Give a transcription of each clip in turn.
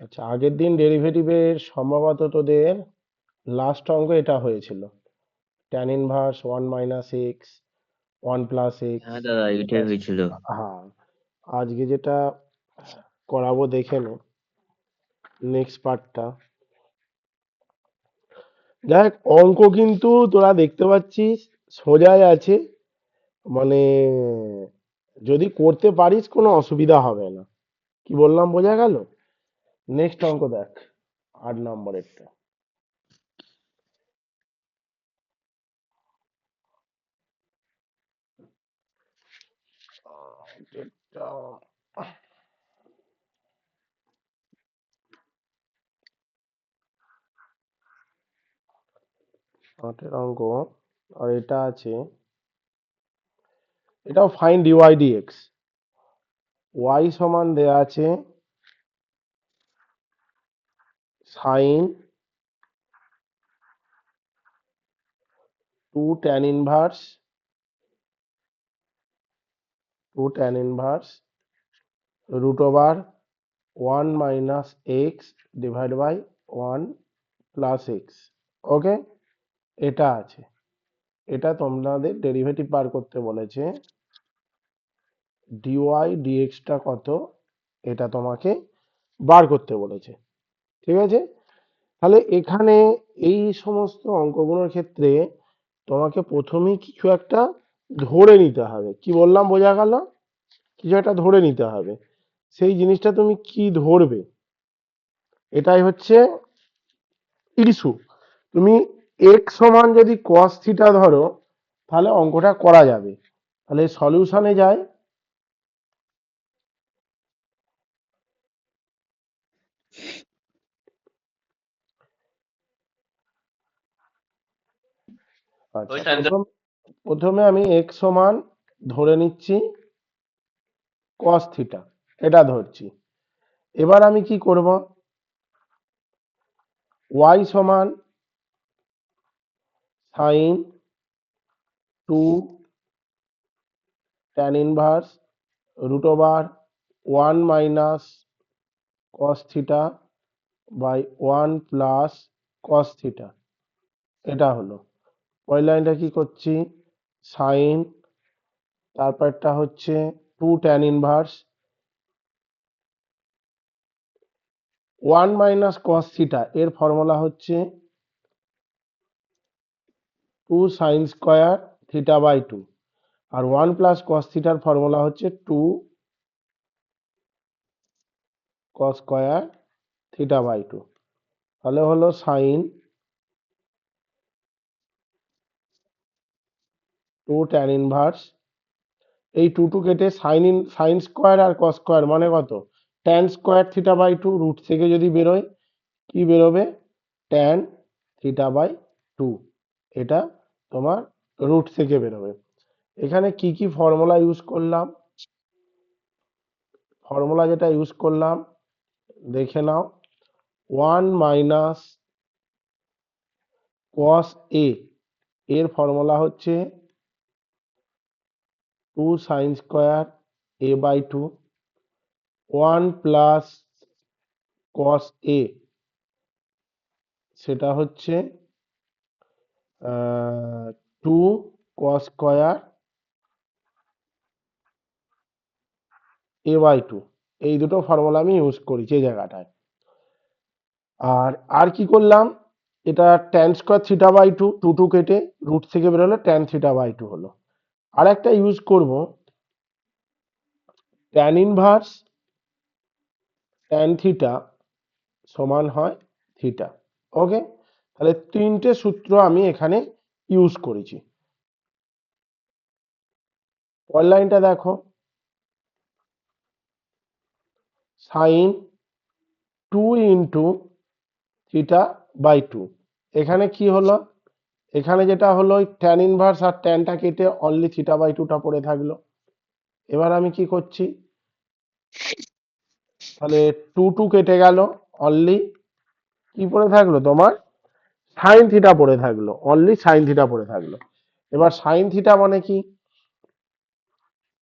আচ্ছা, আগের দিন ডেরিভেটিভের সম্ভবত তোদের লাস্ট অঙ্ক এটা হয়েছিল, ট্যান ইনভার্স 1 - x 1 + x হ্যাঁ দাদা, এটাই প্লাস। হয়েছিল। হ্যাঁ, আজকে যেটা করাবো দেখে নে, নেক্সট পার্টটা। দেখ, অঙ্ক কিন্তু তোরা দেখতে পাচ্ছিস সোজাই আছে, মানে যদি করতে পারিস কোনো অসুবিধা হবে না। কি বললাম বোঝা গেল? নেক্সট অঙ্ক দেখ, 8 নম্বরেরটা। যেটা 8 অঙ্ক, আর এটা আছে, এটাও ফাইন ডিওয়াই ডিএক্স। ওয়াই সমান দেয়া আছে sine 2 tan inverse √1 - x/1 + x। Okay, এটা আছে। এটা তোমাদের ডেরিভেটিভ বার করতে বলেছে, ডিওয়াই ডিএক্সটা কত এটা তোমাকে বার করতে বলেছে। ঠিক আছে, তাহলে এখানে এই সমস্ত অঙ্কগুলোর ক্ষেত্রে তোমাকে প্রথমেই কিছু একটা ধরে নিতে হবে। কি বললাম বোঝা গেল? কিছু একটা ধরে নিতে হবে। সেই জিনিসটা তুমি কি ধরবে, এটাই হচ্ছে ইস্যু। তুমি এক্স সমান যদি কস থিটা ধরো, তাহলে অঙ্কটা করা যাবে। তাহলে সলিউশনে যায়। ওই আচ্ছা, সাইনটা। প্রথমে আমি এক্স সমান ধরে নিচ্ছি কস থিটা, এটা ধরছি। এবার আমি কি করব, ওয়াই সমান sign 2 tan inverse √1 - cos θ/1 + cos θ। এটা হলো পরের লাইনটা। কি করছি, সাইন, তারপরটা হচ্ছে 2 tan inverse 1 - cos θ, এর ফর্মুলা হচ্ছে 2 sin² θ/2, আর 1 + cos θ ফর্মুলা হচ্ছে 2 cos² θ/2। তাহলে হলো সাইন 2 tan inverse, এই 2 কেটে সাইন² আর কস² মানে কত, tan² θ/2। রুট থেকে যদি বেরোয় কি বেরোবে, tan θ/2। এটা তোমার রুট থেকে বেরোবে। এখানে কি কি ফর্মুলা ইউজ করলাম, ফর্মুলা যেটা ইউজ করলাম দেখে নাও। 1 - cos a, এর ফর্মুলা হচ্ছে 2 sin² a/2। 1 + cos a, সেটা হচ্ছে 2 cos² a/2। এই দুটো ফর্মুলা আমি ইউজ করেছি এই জায়গাটায়। আর আর কি করলাম, এটা tan² θ/2, 2 কেটে রুট থেকে বেরোলো tan θ/2 হলো। আর একটা ইউজ করব, tan ইনভার্স tan θ সমান হয় থিটা। ওকে, তাহলে তিনটে সূত্র আমি এখানে ইউজ করেছি। পরের লাইনটা দেখো, সাইন 2 × θ/2। এখানে কি হলো, এখানে যেটা হলো tan ইনভার্স আর ট্যানটা কেটে অনলি θ/2টা পড়ে থাকলো। এবার আমি কি করছি, তাহলে 2 কেটে গেল, অনলি কি পড়ে থাকলো তোমার সাইন থিটা পড়ে থাকলো, অনলি সাইন থিটা পড়ে থাকলো। এবার সাইন থিটা মানে কি,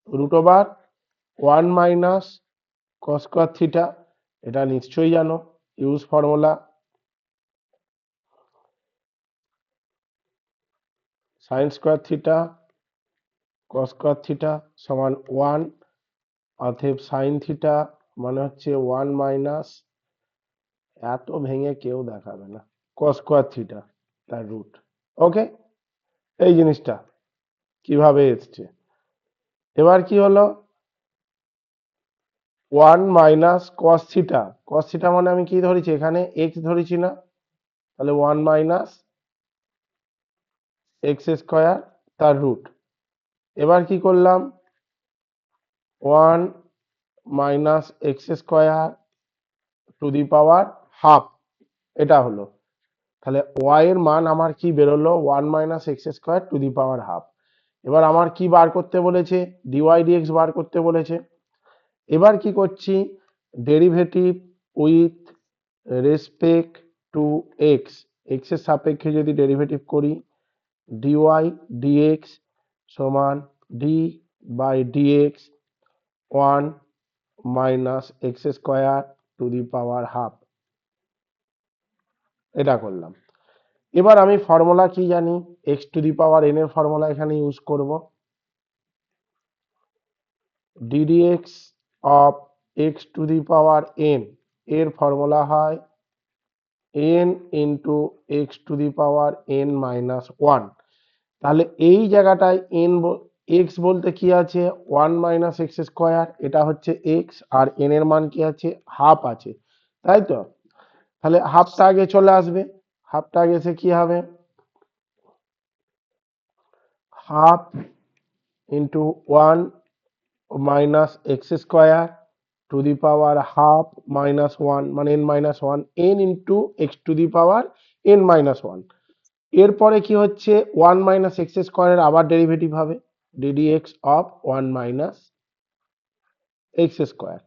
√1 - cos² θ। এটা নিশ্চয়ই জানো। Use formula sine square theta cos square theta সমান 1, অতএব সাইন থিটা মানে হচ্ছে 1 মাইনাস, এত ভেঙে কেউ দেখাবে না, কস স্কোয়ার থিটা তার রুট। ওকে, এই জিনিসটা কিভাবে এসছে। এবার কি হলো, 1 minus cos theta, cos theta মানে আমি কি ধরেছি এখানে এক্স ধরেছি না, তাহলে 1 মাইনাস এক্স স্কোয়ার তার রুট। এবার কি করলাম, 1 minus x square to the power half, এটা হলো। তাহলে ওয়াই এর মান আমার কি বেরোলো, 1 minus x square to the power half. এবার আমার কি বার করতে বলেছে, ডিওয়াই ডিএক্স বার করতে বলেছে। এবার কি করছি, derivative with respect to X, X এর সাপেক্ষে যদি ডেরিভেটিভ করি, ডিওয়াই ডিএক্স সমান d by dx 1 minus x square to the power half, এটা করলাম। এবার আমি ফর্মুলা কি জানি, X to the power N এর ফর্মুলা এখানে ইউজ করব। D dx of X to the power N এর ফর্মুলা হয় N into x to the power N minus one. তাহলে এই জায়গাটায় এন এক্স বলতে কি আছে, 1 মাইনাস এক্স স্কোয়ার, এটা হচ্ছে এক্স, আর এন এর মান কি আছে, হাফ আছে, তাই তো। তাহলে হাফটা আগে চলে আসবে, হাফটা আগে এসে কি হবে, half into 1 minus x square to the power half minus one, মানে n minus one, n into x to the power N minus one. এরপরে কি হচ্ছে, 1 মাইনাস এক্স স্কোয়ারের আবার ডেরিভেটিভ হবে, ddx of 1 minus x square.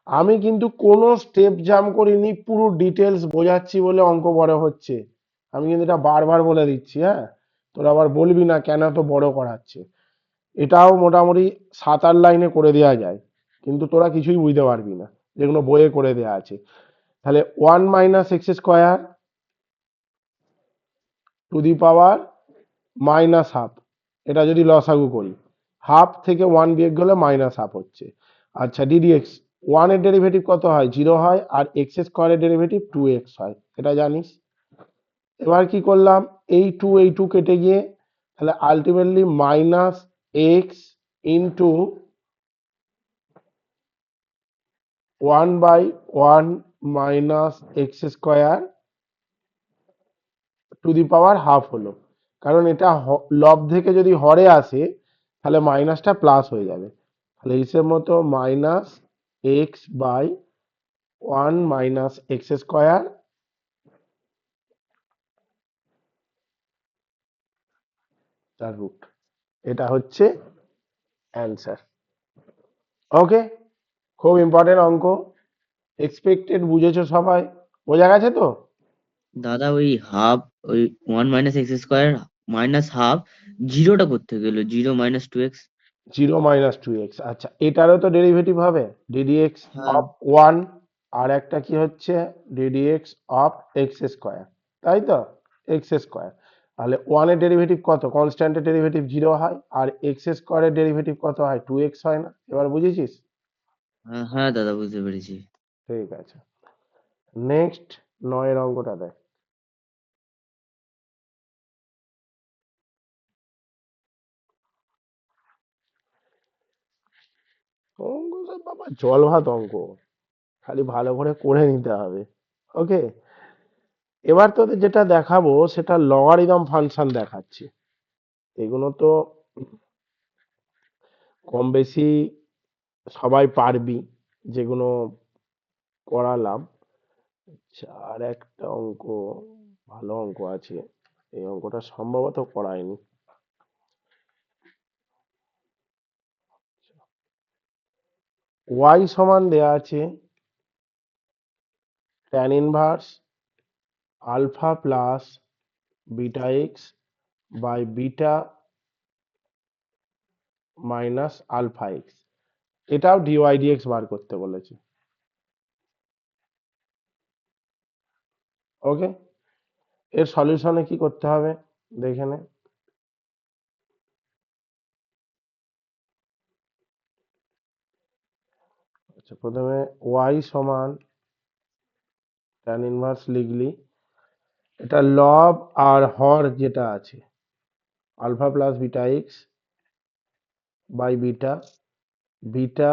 আমি কিন্তু কোনো স্টেপ জাম্প করিনি, পুরো ডিটেলস বোঝাচ্ছি বলে অঙ্ক বড় হচ্ছে। আমি কিন্তু এটা বারবার বলে দিচ্ছি, হ্যাঁ, তোরা আবার বলবি না কেন তো বড় করাচ্ছে। এটাও মোটামুটি 7-8 লাইনে করে দেওয়া যায়, কিন্তু তোরা কিছুই বুঝতে পারবি না, যেগুলো বইয়ে করে দেওয়া আছে। তাহলে 1 minus x square to the power minus half, এটা যদি লসাগু করি, হাফ থেকে 1 বিয়োগ গেলে মাইনাস হাফ হচ্ছে। আচ্ছা, ডিডিএক্স 1 এর ডেরিভেটিভ কত হয়, 0 হয়, আর এক্স স্কোয়ারের ডেরিভেটিভ 2x হয়, এটা জানিস। এবার কি করলাম, এই টু কেটে গিয়ে, তাহলে ultimately minus X into 1 by 1 minus x square to the power half হলো। কারণ এটা লব থেকে যদি হরে আসে তাহলে মাইনাসটা প্লাস হয়ে যাবে। তাহলে হিসেব মতো minus x by 1 minus x square তার রুট, এটা হচ্ছে অ্যান্সার। ওকে, খুব ইম্পর্টেন্ট অঙ্ক, এক্সপেক্টেড বুঝেছো সবাই, বোঝা গেছে তো। দাদা ওই হাফ, ওই 1 minus x square minus half, জিরোটা করতে গেল 0 মাইনাস 2x। 0 মাইনাস 2x, আচ্ছা এটারও তো ডেরিভেটিভ হবে, ডিডিএক্স হ্যাঁ। অফ 1, আর একটা কি হচ্ছে ডিডিএক্স অফ এক্স স্কোয়ার, তাই তো, এক্স স্কোয়ার। তাহলে 1 এর ডেরিভেটিভ কত, কনস্ট্যান্টের ডেরিভেটিভ 0 হয়, আর এক্স স্কোয়ারের ডেরিভেটিভ কত হয়, 2x হয় না, এবার বুঝেছিস। হ্যাঁ হ্যাঁ দাদা, বুঝতে পেরেছি। ঠিক আছে, নেক্সট 9 এর অঙ্কটা দেখ। অঙ্ক সব বাবা জল ভাত অঙ্ক, খালি ভালো করে করে নিতে হবে। ওকে, এবার তোদের যেটা দেখাবো সেটা লগারিদম ফাংশন দেখাচ্ছি। এগুলো তো কম বেশি সবাই পারবি, যেগুলো করালাম। আচ্ছা, আর একটা অঙ্ক, ভালো অঙ্ক আছে, এই অঙ্কটা সম্ভবত করায়নি। ওয়াই সমান দেয়া আছে tan inverse alpha plus beta x by beta minus alpha X, এটাও ডিওয়াই ডিএক্স বার করতে বলেছে। ওকে, এর সলিউশনে কি করতে হবে দেখে নে। আচ্ছা, প্রথমে y সমান tan ইনভার্স লিখলি, এটা লব আর হর যেটা আছে alpha plus beta x by beta, beta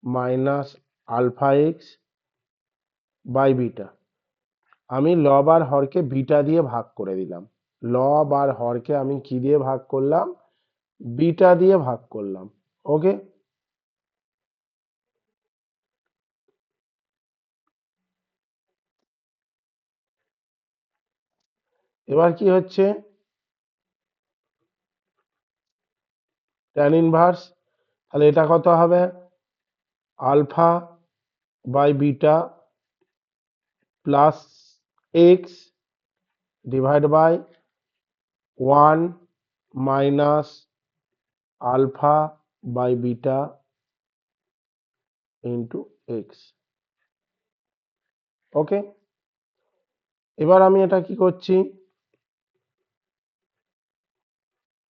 minus alpha x by beta. আমি লব আর হরকে বিটা দিয়ে ভাগ করে দিলাম, লব আর হরকে আমি কি দিয়ে ভাগ করলাম, বিটা দিয়ে ভাগ করলাম। ওকে, এবার কি হচ্ছে, ট্যান ইনভার্স, তাহলে এটা কত হবে, alpha by beta plus x divide by 1 minus alpha by beta into x. Okay, এবার আমি এটা কি করছি,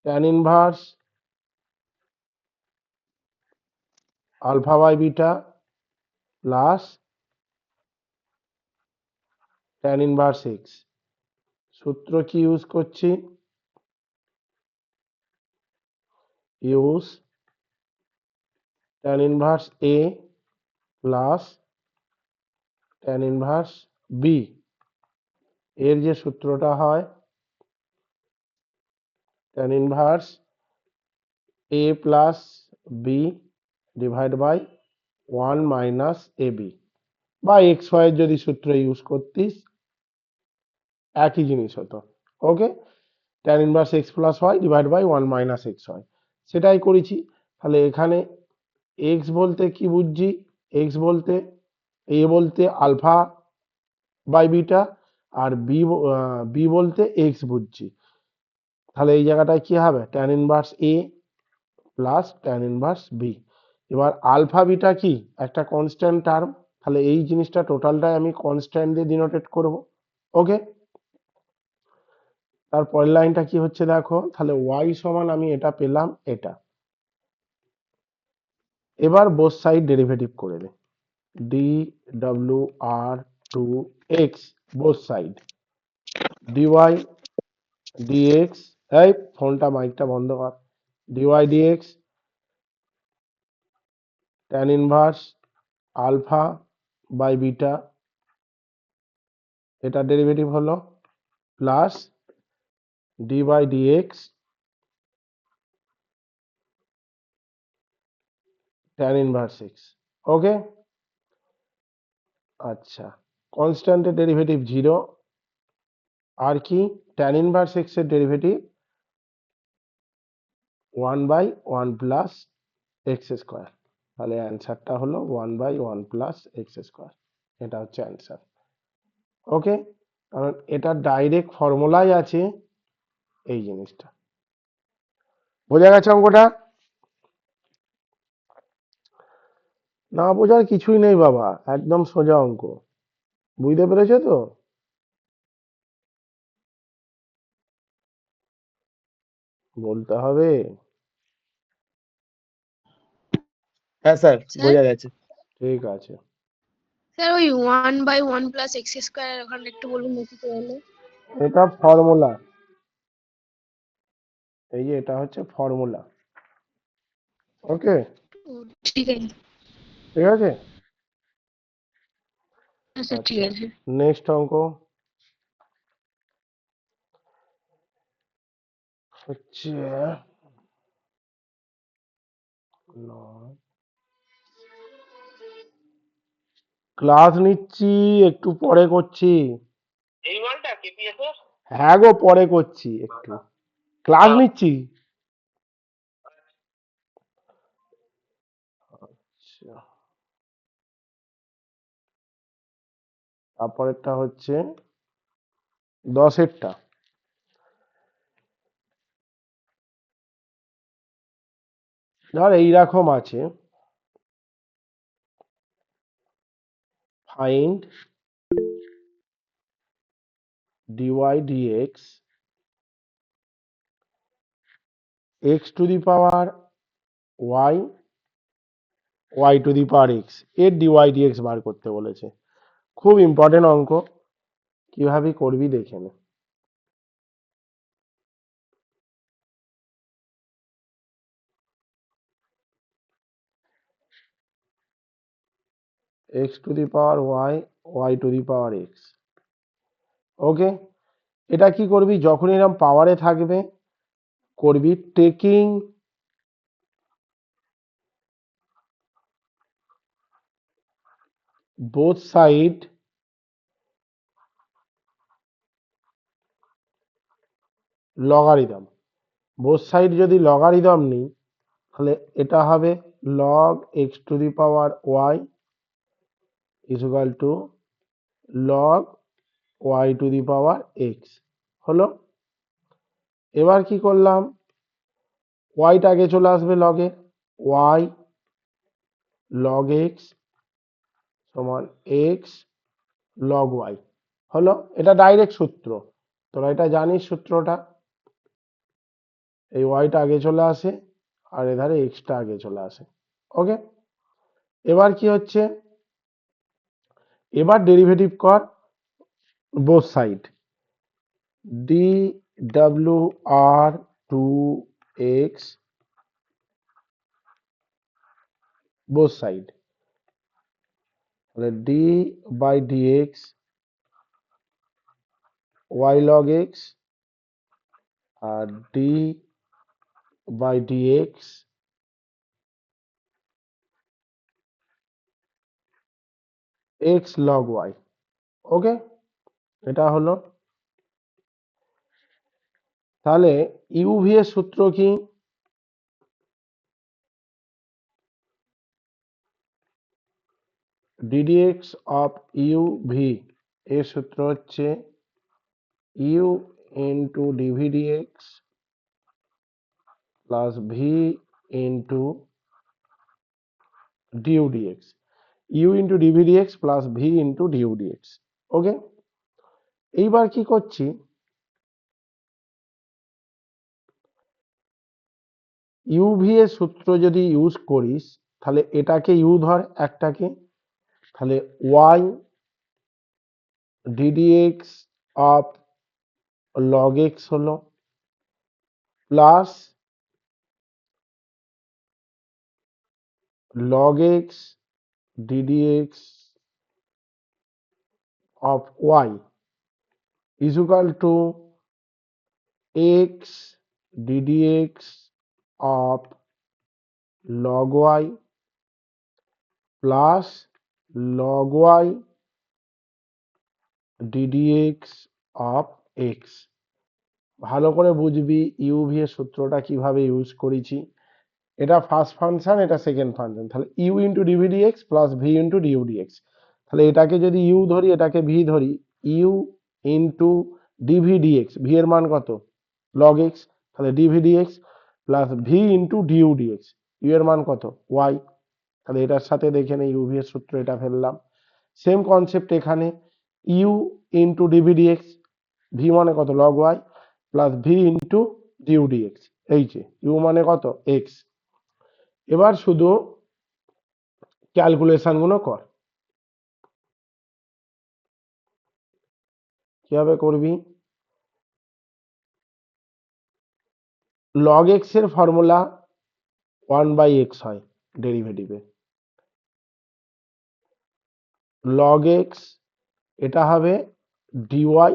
tan inverse alpha by beta plus tan inverse x, সূত্র কি ইউজ করছি, ইউজ ট্যান ইনভার্স এ প্লাস ট্যান ইনভার্স বি। এর যে সূত্রটা হয় tan inverse A plus B divide by 1 minus A B, বা এক্স ওয়াই এর যদি সূত্র ইউজ করতিস একই জিনিস হতো। Okay, tan inverse x plus y divide by 1 minus x y, সেটাই করেছি। তাহলে এখানে এক্স বলতে কি বুঝছি, এক্স বলতে এ বলতে আলফা বাই বিটা, আর বি বলতে এক্স বুঝছি। তাহলে এই জায়গাটায় কি হবে, ট্যান ইনভার্স এ প্লাস ট্যান ইনভার্স বি। এবার আলফা বিটা কি একটা কনস্ট্যান্ট টার্ম, তাহলে এই জিনিসটা টোটালটাই আমি কনস্ট্যান্ট দিয়ে ডিনোটেট করব। ওকে, তারপরের লাইনটা কি হচ্ছে দেখো, তাহলে y সমান আমি এটা পেলাম এটা। এবার বোথ সাইড ডেরিভেটিভ করে দে, ডি ডব্লিউ r to x both side, dy dx, এই ফোনটা মাইকটা বন্ধ কর, dy dx tan inverse alpha by beta, এটা ডেরিভেটিভ হলো, plus d by dx tan inverse x. Okay, আচ্ছা, কনস্ট্যান্টের ডেরিভেটিভ জিরো, আর কি ট্যান ইনভার্স এক্স এর ডেরিভেটিভ 1/1 প্লাস এক্স স্কোয়ার, তাহলে অ্যান্সারটা হলো 1/1 প্লাস এক্স স্কোয়ার, এটা হচ্ছে অ্যান্সার। ওকে, কারণ এটা ডাইরেক্ট ফর্মুলাই আছে এই জিনিসটা। বোঝা গেছে অঙ্কটা? না বোঝার কিছুই নেই বাবা, একদম সোজা অঙ্ক, বুঝতে পেরেছো তো? বলতে হবে। হ্যাঁ স্যার, স্যার বোঝা গেছে। ঠিক আছে, স্যার ওই 1/1 প্লাস এক্স স্কোয়ার ওখানে একটু বলুন দেখি তো হলো। এটা ফর্মুলা, এই যে এটা হচ্ছে ফর্মুলা। ওকে, ও, ঠিক আছে। ঠিক আছে, হ্যাঁ স্যার, ঠিক আচ্ছা, আছে। নেক্সট অঙ্ক হচ্ছে ক্লাস নিচ্ছি, একটু পরে করছি। এই মালটা কেপিএস এর? হ্যাঁ গো, পরে করছি একটু, ক্লাস নিচ্ছি। আচ্ছা, তারপরেরটা হচ্ছে 10-এরটা, ধর এইরকম আছে, find dy dx x to the power y y to the power x এর ডিওয়াই ডিএক্স বার করতে বলেছে। খুব ইম্পর্টেন্ট অঙ্ক, কিভাবে করবি দেখে নে। X to the power y y to the power x. Okay, এটা কি করবি, যখন এরকম পাওয়ারে থাকবে করবি taking both side logarithm. Both side যদি লগারিদম নিই তাহলে এটা হবে log x to the power y is equal to log y to the power x. হলো, এবার কি করলাম, ওয়াইটা আগে চলে আসবে লগে, ওয়াই লগ এক্স সমান এক্স লগ ওয়াই। হলো, এটা ডাইরেক্ট সূত্র, তোরা এটা জানিস সূত্রটা। এই ওয়াইটা আগে চলে আসে আর এধারে এক্সটা আগে চলে আসে। ওকে, এবার কি হচ্ছে, এবার ডেরিভেটিভ কর বোথ সাইড, ডি ডাব্লিউ r to x both side, তাহলে d by dx y log x আর d by dx x log y. Okay, এটা হলো। তাহলে ইউভি এর সূত্র কি, ডিডিএক্স অফ ইউভি এর সূত্র হচ্ছে u into dv dx plus v into du dx, u into dv dx plus v into du dx. Okay, এইবার কি করছি, ইউভি এর সূত্র যদি ইউজ করিস তাহলে এটাকে ইউ ধর একটাকে, তাহলে y d dx of log x হলো plus log x ddx of y is equal to x ddx of log y plus log y ddx of x। ভালো করে বুঝবি ইউভি এর সূত্রটা কিভাবে ইউজ করেছি। এটা ফার্স্ট ফাংশন, এটা সেকেন্ড ফাংশন, তাহলে u into dv dx plus v into du dx. তাহলে এটাকে যদি ইউ ধরি এটাকে ভি ধরি, ইউ ইন্টু ডিভিডিএক্স, ভি এর মান কত লগ এক্স, তাহলে dv dx plus v into du dx, u এর মান কত ওয়াই। তাহলে এটার সাথে দেখে নেই ইউভি এর সূত্র এটা ফেললাম। সেম কনসেপ্ট এখানে, ইউ ইন্টু ডিভিডিএক্স, ভি মানে কত log y plus v into du dx, এই যে ইউ মানে কত এক্স। এবার শুধু ক্যালকুলেশন গুলো কর, কিভাবে করবি, লগ এক্স এর ফর্মুলা 1/x হয় ডেরিভেটিভে, লগ এক্স এটা হবে dy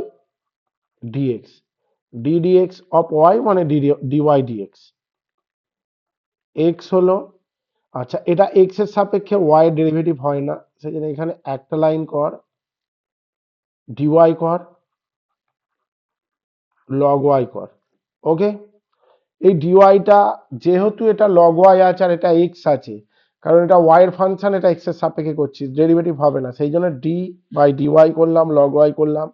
dx, d dx of y মানে ডিওয়াই ডিএক্স, এক্স হলো, আচ্ছা এটা এক্স এর সাপেক্ষে ওয়াই এর ডেরিভেটিভ হয় না, সেজন্য এখানে একটা লাইন কর, ডিওয়াই কর লগ ওয়াই কর। ওকে, এই ডিওয়াইটা যেহেতু এটা লগ ওয়াই আছে আর এটা এক্স আছে, কারণ এটা ওয়াই এর ফাংশন, এটা এক্স এর সাপেক্ষে করছি, ডেরিভেটিভ হবে না, সেই জন্য ডি বাই ডিওয়াই করলাম, লগ ওয়াই করলাম,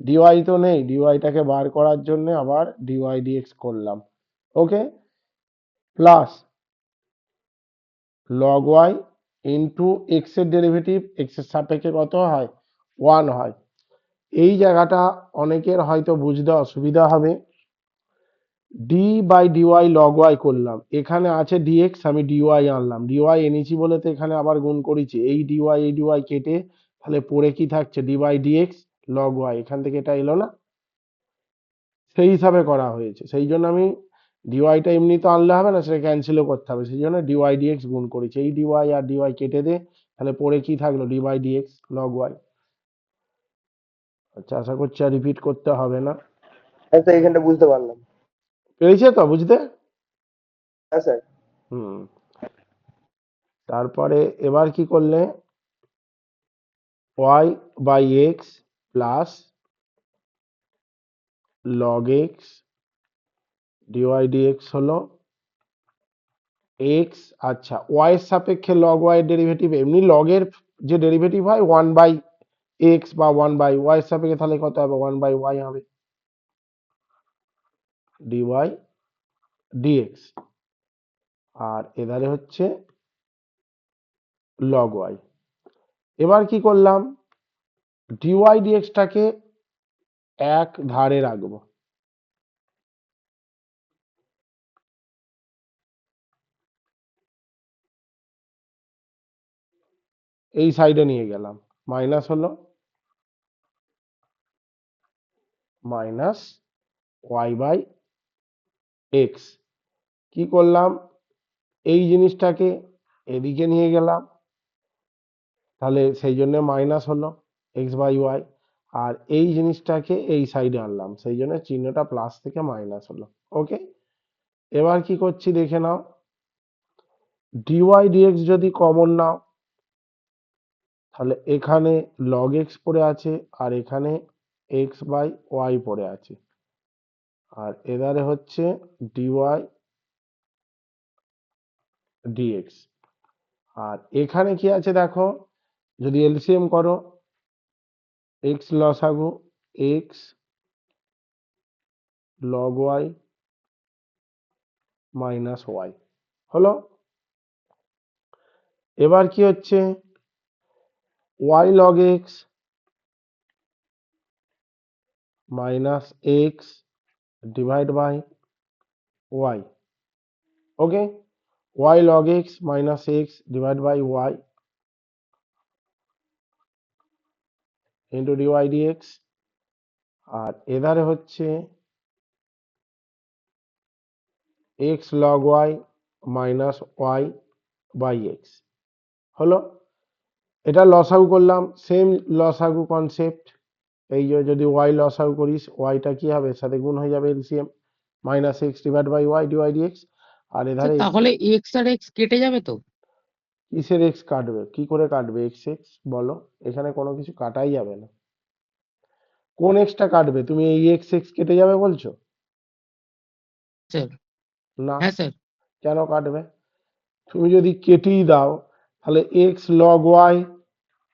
ডিওয়াই তো নেই, ডিওয়াইটাকে বার করার জন্য আবার ডিওয়াই ডিএক্স করলাম। Okay, plus log y into x এর ডেরিভেটিভ এক্স এর সাপেক্ষে কত হয় 1 হয়, এই জায়গাটা অনেকের হয়তো বুঝতে অসুবিধা হবে। D by dy log y করলাম, এখানে আছে ডিএক্স, আমি ডিওয়াই আনলাম, ডিওয়াই এনেছি বলে তো এখানে আবার গুণ করেছি, এই ডিওয়াই কেটে তাহলে পড়ে কি থাকছে, d by dx log y, এখান থেকে এটা এলো না, সেই হিসাবে করা হয়েছে। সেই জন্য আমি ডিওয়াইটা এমনি তো আনলে হবে না, সেটা ক্যান্সেলও করতে হবে, সেই জন্য ডিওয়াই ডিএক্স গুণ করেছি, এই ডিওয়াই আর ডিওয়াই কেটে দে, তাহলে পড়ে কি থাকলো, d by dx log y. আচ্ছা, আশা করছি আর রিপিট করতে হবে না। হ্যাঁ স্যার, এখানটা বুঝতে পারলাম। পেরেছে তো বুঝতে? হ্যাঁ স্যার। হুম। তারপরে এবার কি করলে, y by x plus log x dy dx হলো এক্স। আচ্ছা, ওয়াই এর সাপেক্ষে লগ ওয়াই এর ডেরিভেটিভ, এমনি লগের যে ডেরিভেটিভ হয় 1/x বা 1/y এর সাপেক্ষে, তাহলে কত হবে, 1/y হবে ডিওয়াই ডিএক্স, আর এধারে হচ্ছে লগ ওয়াই। এবার কি করলাম, ডিওয়াই ডিএক্সটাকে এক ধারে রাখবো, এই সাইডে নিয়ে গেলাম, মাইনাস হলো মাইনাস ওয়াই বাই এক্স। কি করলাম, এই জিনিসটাকে এদিকে নিয়ে গেলাম, তাহলে সেই জন্য মাইনাস হলো এক্স বাই ওয়াই, আর এই জিনিসটাকে এই সাইডে আনলাম, সেই জন্য চিহ্নটা প্লাস থেকে মাইনাস হলো। ওকে, এবার কি করছি দেখে নাও, ডিওয়াই ডিএক্স যদি কমন নাও, তাহলে এখানে লগ এক্স পড়ে আছে, আর এখানে এক্স বাই ওয়াই পড়ে আছে, আর এধারে হচ্ছে ডিওয়াই ডিএক্স। আর এখানে কি আছে দেখো, যদি এলসিএম করো, এক্স লসাগু x log y minus y হলো। এবার কি হচ্ছে, y log x minus x divide by y. Okay, y log x minus x divide by y into dy dx, আর এধারে হচ্ছে x log y minus y by x হলো। এটা লসাগু করলাম, সেম লসাগু কনসেপ্ট, এই যে যদি ওয়াই লসাগু করিস, ওয়াইটা কি হবে, এর সাথে গুণ হয়ে যাবে LCM, minus x divide by y dy dx, আর স্যার এধারে তাহলে এক্স আর এক্স কেটে যাবে তো? কিসের এক্স কাটবে, কি করে কাটবে এক্স এক্স বলো, এখানে কোনো কিছু কাটাই যাবে না, কোন এক্সটা কাটবে, তুমি এই এক্স এক্স কেটে যাবে বলছো? স্যার না, হ্যাঁ স্যার। কেন কাটবে, তুমি যদি কেটেই দাও, তাহলে x log y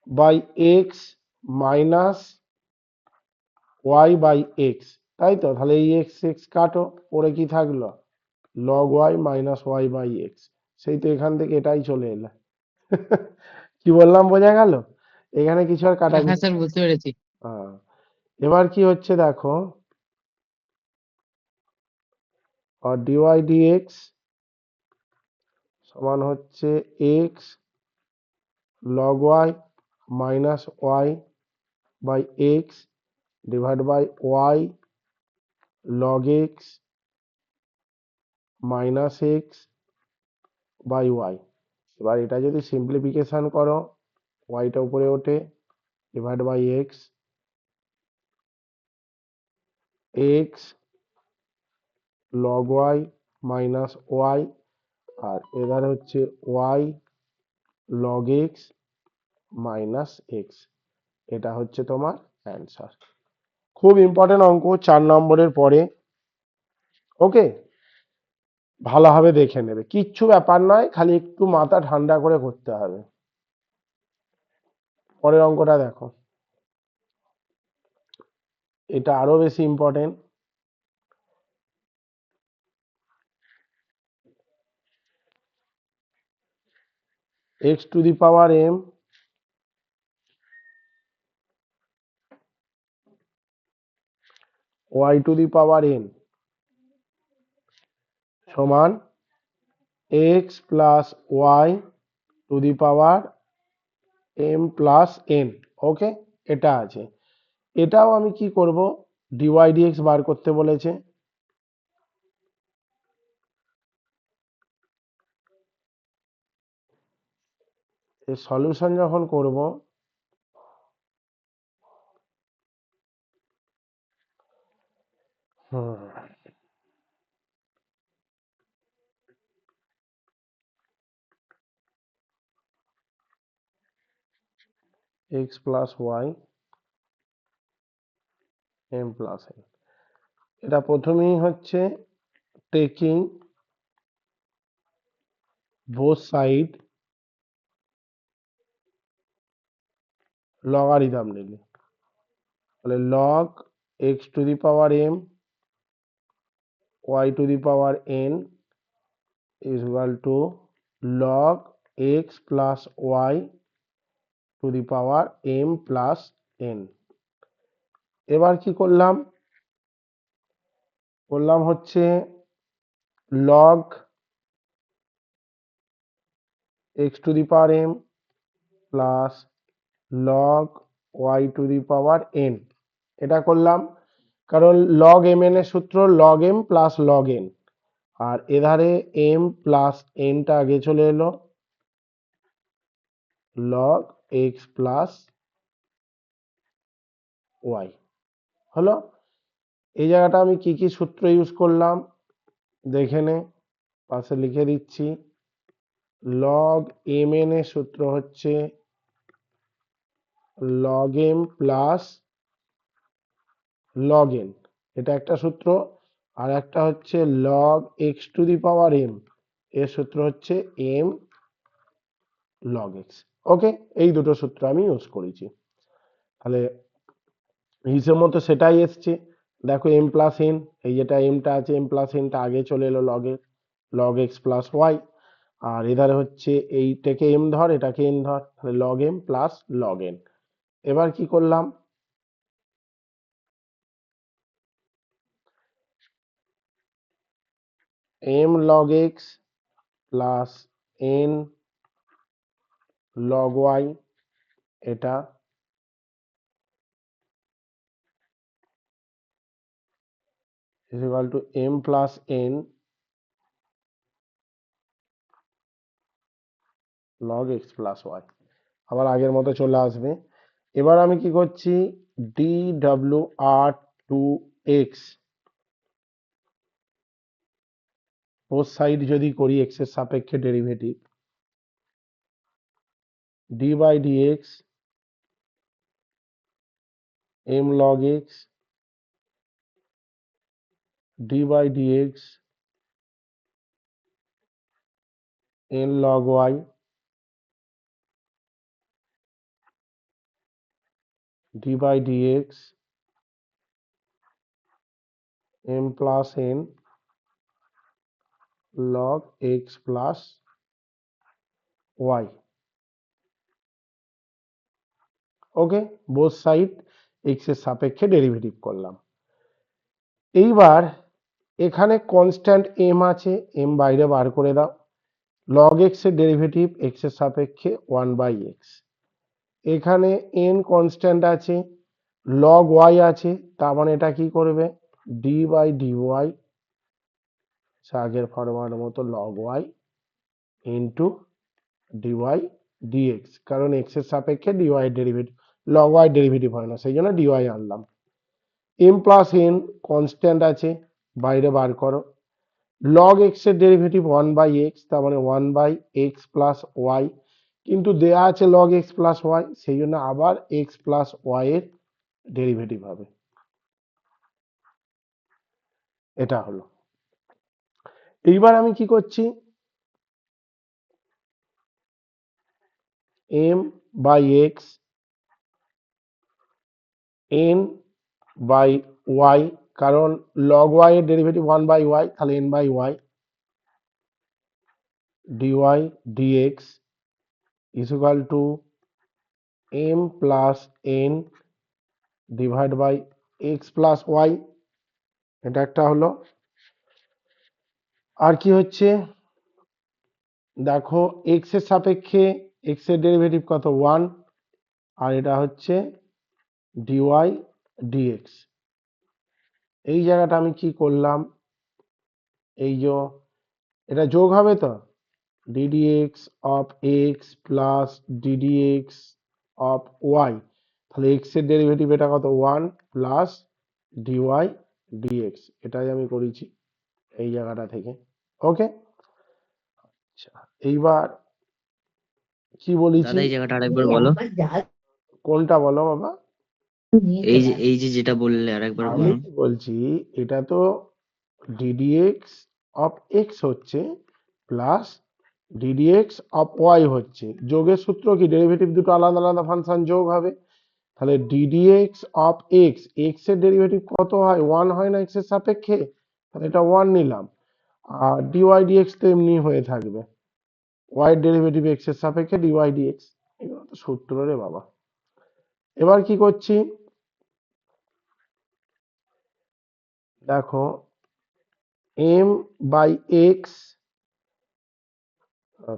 by x minus y by x, তাই তো, তাহলে এই এক্স এক্স কাটো, পরে কি থাকলো, log y minus y by x, সেই তো এখান থেকে এটাই চলে এলো। কি বললাম বোঝা গেল, এখানে কিছু আর হ্যাঁ কাটাকুটি, স্যার, বুঝতে পেরেছি। হ্যাঁ। এবার কি হচ্ছে দেখো, আর ডিওয়াই ডিএক্স সমান হচ্ছে x log y minus y by x divide by y log x minus x by y. এবার এটা যদি সিম্পলিফিকেশন করো, ওয়াইটা উপরে ওঠে, divide by x, x log y minus y, আর এধারে হচ্ছে y log x minus x, এটা হচ্ছে তোমার অ্যান্সার। খুব ইম্পর্টেন্ট অঙ্ক, 4 নম্বরের পরে। ওকে, ভালোভাবে দেখে নেবে, কিচ্ছু ব্যাপার নয়, খালি একটু মাথা ঠান্ডা করে করতে হবে। পরের অঙ্কটা দেখো, এটা আরো বেশি important. X to the power m y to the power n সমান x plus y to the power m plus n. Okay, এটা আছে। এটাও আমি কি করব, ডিওয়াই ডিএক্স বার করতে বলেছে। এর সলিউশন যখন করব, x plus y m plus n, এটা প্রথমেই হচ্ছে টেকিং বোথ সাইড লগারিদম নিলে, তাহলে log x to the power m y to the power n is equal to log x plus y to the power m plus n. এবার কি করলাম, হচ্ছে log x to the power m plus log y to the power n. এটা করলাম কারণ log m n এর সূত্র log m plus log N, আর এধারে এম প্লাস এনটা আগে চলে এলো, লগ এক্স প্লাস ওয়াই হলো। এই জায়গাটা আমি কি কি সূত্র ইউজ করলাম দেখে নে, পাশে লিখে দিচ্ছি। লগ এম এন এর সূত্র হচ্ছে log m plus log n, এটা একটা সূত্র। আর একটা হচ্ছে log x to the power m, এর সূত্র হচ্ছে এম লগ এক্স। ওকে, এই দুটো সূত্র আমি ইউজ করেছি। তাহলে হিসেব মতো সেটাই এসছে। দেখো এম প্লাস এন, এই যেটা এমটা আছে এম প্লাস এনটা আগে চলে এলো লগের, লগ এক্স প্লাস ওয়াই। আর এধারে হচ্ছে এইটাকে এম ধর, এটাকে এন ধর, তাহলে log m plus log n. এবার কি করলাম, m log x plus n log y, এটা is equal to m plus n log x plus y, আবার আগের মতো চলে আসবে। এবার আমি কি করছি, ডি ডাব্লিউ r to x both side যদি করি এক্স এর সাপেক্ষে derivative, d by d x m log x d by d x n log y d by d x m plus n log x plus y. Okay, both side x এর সাপেক্ষে derivative করলাম। এইবার এখানে constant M আছে, M বাইরে বার করে দাও। লগ এক্স এর ডেরিভেটিভ এক্স এর সাপেক্ষে 1/x, এখানে এন কনস্ট্যান্ট আছে, লগ ওয়াই আছে, তার মানে এটা কি করবে, ডি বাই ডি ওয়াই, আগের ফরওয়ার্ড মতো log y into dy dx, কারণ এক্স এর সাপেক্ষে dy derivative, log y derivative হয় না, সেই জন্য ডিওয়াই আনলাম। এম প্লাস এন কনস্ট্যান্ট আছে, বাইরে বার করো। লগ এক্স এর ডেরিভেটিভ 1/x, তার মানে 1/x প্লাস ওয়াই, কিন্তু দেয়া আছে লগ এক্স প্লাস ওয়াই, সেই জন্য আবার এক্স প্লাস ওয়াই এর ডেরিভেটিভ হবে। এটা হলো। এইবার আমি কি করছি, m by x n by y, কারণ লগ ওয়াই এর ডেরিভেটিভ 1/y, তাহলে n by y dy dx is equal to m plus n divide by x plus y. এটা একটা হলো। আর কি হচ্ছে দেখো, এক্স এর সাপেক্ষে এক্স এর ডেরিভেটিভ কত 1, আর এটা হচ্ছে ডিওয়াই ডিএক্স। এই জায়গাটা আমি কি করলাম, এই যে এটা যোগ হবে তো, d dx of x plus d dx of y, তাহলে এক্স এর ডেরিভেটিভ এটা কত 1 প্লাস ডিওয়াই ডিএক্স, এটাই আমি করেছি এই জায়গাটা থেকে। ওকে, আচ্ছা এইবার কি বলেছি, দাদা এই জায়গাটা আরেকবার বলো। কোনটা বলো বাবা? এই যে যেটা বললে আরেকবার আমি বলো। কি বলছি, এটা তো ডিডিএক্স অফ এক্স হচ্ছে প্লাস ডিডিএক্স অফ ওয়াই হচ্ছে, যোগের সূত্র কি, ডেরিভেটিভ দুটো আলাদা আলাদা ফাংশন যোগ হবে, তাহলে ডিডিএক্স অফ এক্স, এক্স এর ডেরিভেটিভ কত হয় 1 হয় না এক্স এর সাপেক্ষে, তাহলে এটা 1 নিলাম, আর ডিওয়াই ডিএক্স তো এমনি হয়ে থাকবে, ওয়াই এর ডেরিভেটিভ এক্স এর সাপেক্ষে ডিওয়াই ডিএক্স, এগুলো তো সূত্র রে বাবা। এবার কি করছি দেখো, m by x,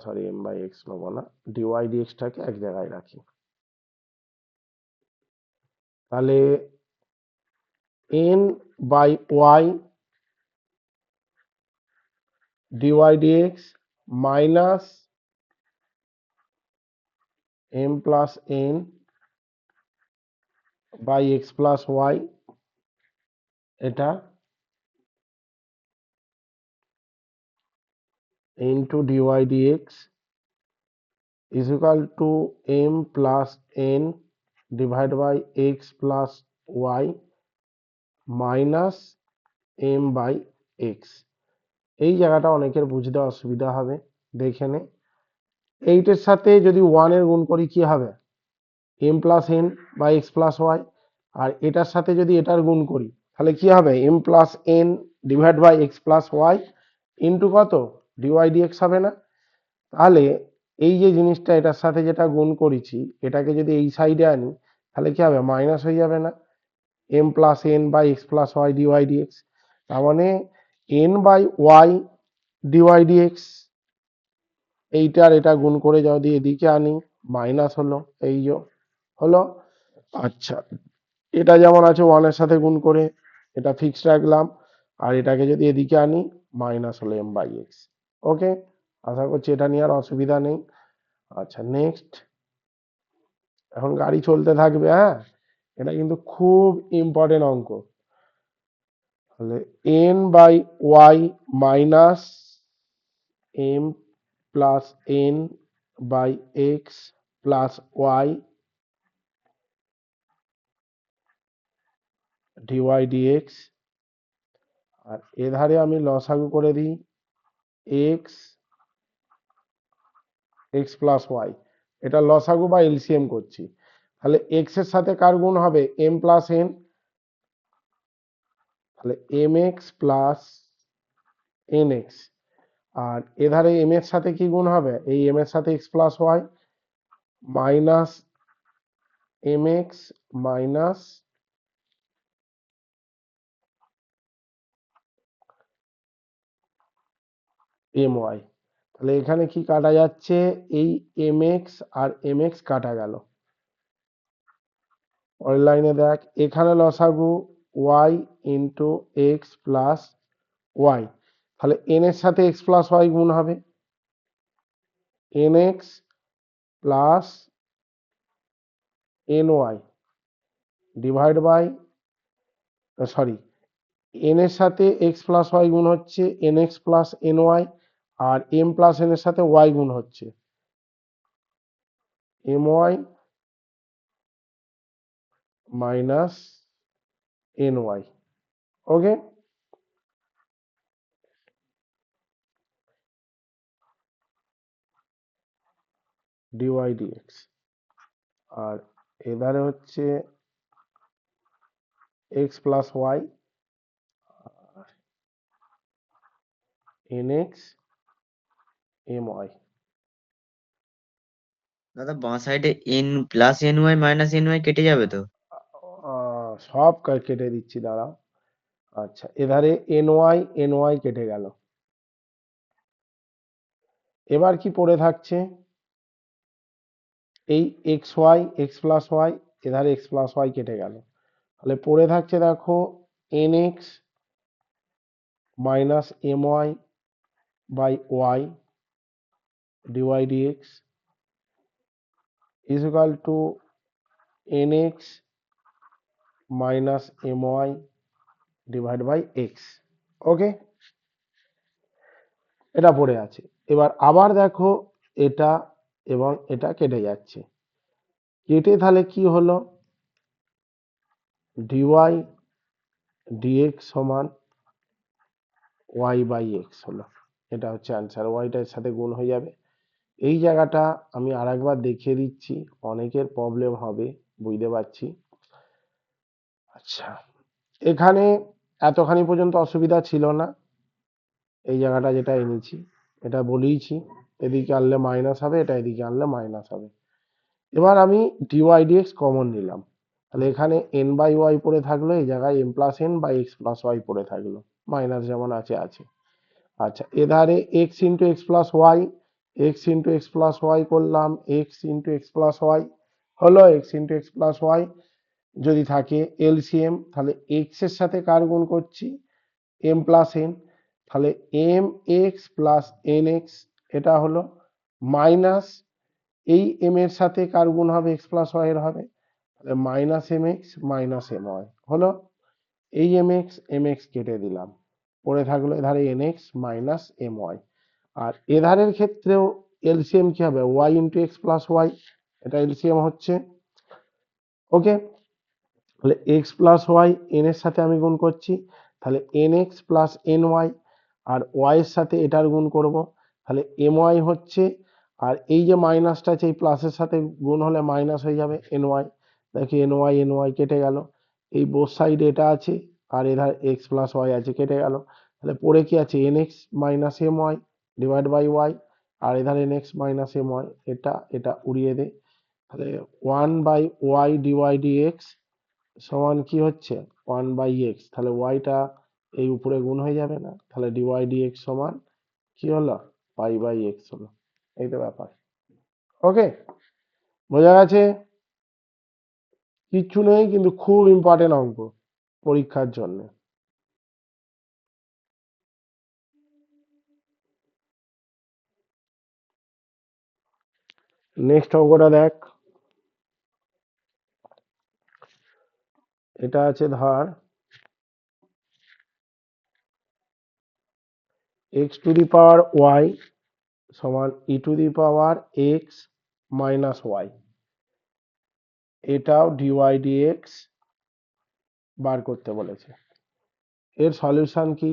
sorry m by x নেবো না, ডিওয়াই ডিএক্সটাকে এক জায়গায় রাখি, তাহলে n by y dy dx minus m plus n by x plus y, এটা into dy dx is equal to m plus n divided by x plus y minus m by x। এই জায়গাটা অনেকের বুঝতে অসুবিধা হবে, দেখে নে, এইটের সাথে যদি 1 এর গুণ করি কি হবে, m plus n by x plus y, আর এটার সাথে যদি এটার গুণ করি তাহলে কি হবে, m plus n divide by x plus y into কত ডিওয়াই ডিএক্স হবে না। তাহলে এই যে জিনিসটা এটার সাথে যেটা গুণ করেছি, এটাকে যদি এই সাইডে আনি তাহলে কি হবে, মাইনাস হয়ে যাবে না, m plus n by x plus y dy dx, তার মানে n by y dy dx, এইটার এটা গুণ করে যদি এদিকে আনি মাইনাস হলো, এই যে হলো। আচ্ছা, এটা যেমন আছে 1 এর সাথে গুণ করে এটা ফিক্সড রাখলাম, আর এটাকে যদি এদিকে আনি মাইনাস হলো এম বাই এক্স। ওকে, আশা করছি এটা নিয়ে আর অসুবিধা নেই। আচ্ছা নেক্সট, এখন গাড়ি চলতে থাকবে, হ্যাঁ, এটা কিন্তু খুব ইম্পর্টেন্ট অঙ্ক। তাহলে n by y minus m plus n by x plus y dy dx, আর এধারে আমি লসাগু করে দিই এক্স এক্স প্লাস ওয়াই, এটা লসাগু বা এলসিএম করছি, তাহলে এক্স এর সাথে কার গুণ হবে, এম প্লাস এন, তাহলে m x plus n x, আর এধারে এম এর সাথে কি গুণ হবে, এই এম এর সাথে x plus y minus m x minus m y. তাহলে এখানে কি কাটা যাচ্ছে, এই এম এক্স আর এম এক্স কাটা গেল, পরের লাইনে দেখ, এখানে লসাগু y into x plus y, তাহলে এন এর সাথে এক্স প্লাস ওয়াই গুণ হবে, n x plus n y divide by, sorry, n এর সাথে এক্স প্লাস ওয়াই গুণ হচ্ছে n x plus n y, আর এম প্লাস এন এর সাথে ওয়াই গুণ হচ্ছে m y minus n y. Okay, dy dx, আর এধারে হচ্ছে x plus y n x m y. দাদা বাঁ সাইডে n plus n y minus n y কেটে যাবে তো? সব কেটে দিচ্ছি, দাঁড়াও, আচ্ছা, এধারে এনওয়াই এনওয়াই কেটে গেল। এবার কি পড়ে থাকছে? এই x y x plus y, এধারে এক্স প্লাস ওয়াই কেটে গেল। তাহলে পড়ে থাকছে দেখো n x minus m y by y dy dx is equal to n x minus m y divide by x. Okay, এটা পড়ে আছে। এবার আবার দেখো এটা এবং এটা কেটে যাচ্ছে, কেটে তাহলে কি হলো? ডিওয়াই ডিএক্স সমান ওয়াই বাই এক্স হলো। এটা হচ্ছে অ্যান্সার, ওয়াইটার সাথে গুণ হয়ে যাবে। এই জায়গাটা আমি আরেকবার দেখিয়ে দিচ্ছি, অনেকের প্রবলেম হবে বুঝতে পারছি। আচ্ছা, এখানে এতখানি পর্যন্ত অসুবিধা ছিল না। এই জায়গাটা যেটা এনেছি এটা বলেইছি, এদিকে আনলে মাইনাস হবে, এটা এদিকে আনলে মাইনাস হবে। এবার আমি ডিওয়াই ডিএক্স কমন নিলাম, তাহলে এখানে এন বাই ওয়াই পড়ে থাকলো, এই জায়গায় m plus n by x plus y পড়ে থাকলো, মাইনাস যেমন আছে আছে। আচ্ছা, এধারে x into x plus y, x into x plus y করলাম, x into x plus y হলো, x into x plus y যদি থাকে এলসিএম, তাহলে এক্স এর সাথে কার গুণ করছি? এম প্লাস এন, তাহলে m x plus n x, এটা হলো মাইনাস এই এম এর সাথে কার গুণ হবে? এক্স প্লাস ওয়াই এর হবে, তাহলে minus m x minus m y হলো। এই এম এক্স কেটে দিলাম, পড়ে থাকলো এধারে n x minus m y. আর এধারের ক্ষেত্রেও এলসিএম কি হবে? Y into x plus y, এটা এলসিএম হচ্ছে। ওকে, তাহলে এক্স প্লাস ওয়াই এন এর সাথে আমি গুণ করছি, তাহলে n x plus n y, আর ওয়াই এর সাথে এটার গুণ করব, তাহলে এম ওয়াই হচ্ছে, আর এই যে মাইনাসটা আছে এই প্লাসের সাথে গুণ হলে মাইনাস হয়ে যাবে এন ওয়াই। দেখি এন ওয়াই কেটে গেল, এই বোথ সাইডে এটা আছে, আর এধার এক্স প্লাস ওয়াই আছে, কেটে গেল। তাহলে পড়ে কি আছে? N x minus m y divide by y, আর এধার n x minus m y, এটা এটা উড়িয়ে দে, তাহলে one by y dy dx সমান কি হচ্ছে? ওয়ান বাই এক্স, তাহলে ওয়াইটা এই উপরে গুণ হয়ে যাবে না, তাহলে ডিওয়াই ডিএক্স সমান কি হলো? পাই বাই এক্স হলো। এই তো ব্যাপার। ওকে, বোঝা গেছে? কিচ্ছু নেই, কিন্তু খুব ইম্পর্টেন্ট অঙ্ক পরীক্ষার জন্য। নেক্সট অঙ্কটা দেখ, এটা আছে ধর x to the power y সমান e to the power x minus y, এটাও ডিওয়াই ডিএক্স বার করতে বলেছে। এর সলিউশন কি?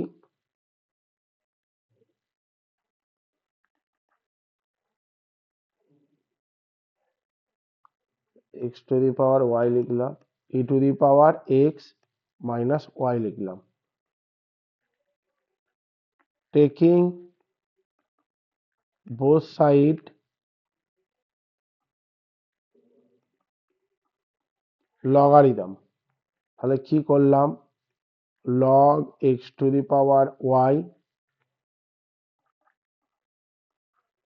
X to the power y লিখলাম, e to the power x minus y লিখলাম, টেকিং বোথ সাইড লগারিদম। তাহলে কি করলাম? Log x to the power y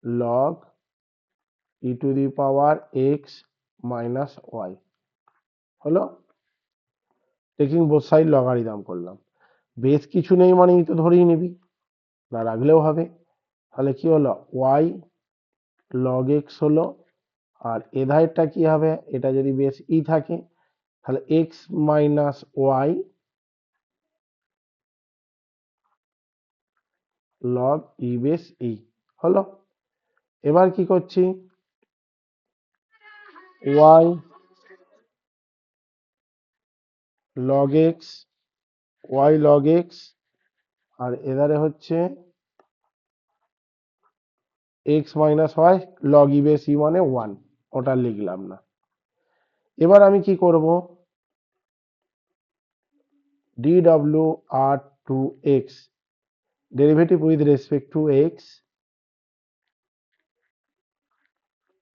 log e to the power x minus y হলো, taking both side logarithm করলাম। বেশ কিছু নেই মানে তো ধরেই নিবি, না রাখলেও হবে। তাহলে কি হলো? ওয়াই লগ এক্স হলো, আর এধারটা কি হবে? এটা যদি বেস ই থাকে তাহলে x minus y log e base e হলো। এবার কি করছি? Y log x, y log x, আর এধারে হচ্ছে x minus y log e base e মানে ওয়ান, ওটা লিখলাম না। এবার আমি কি করব? ডি ডাব্লিউ r to x derivative with respect to x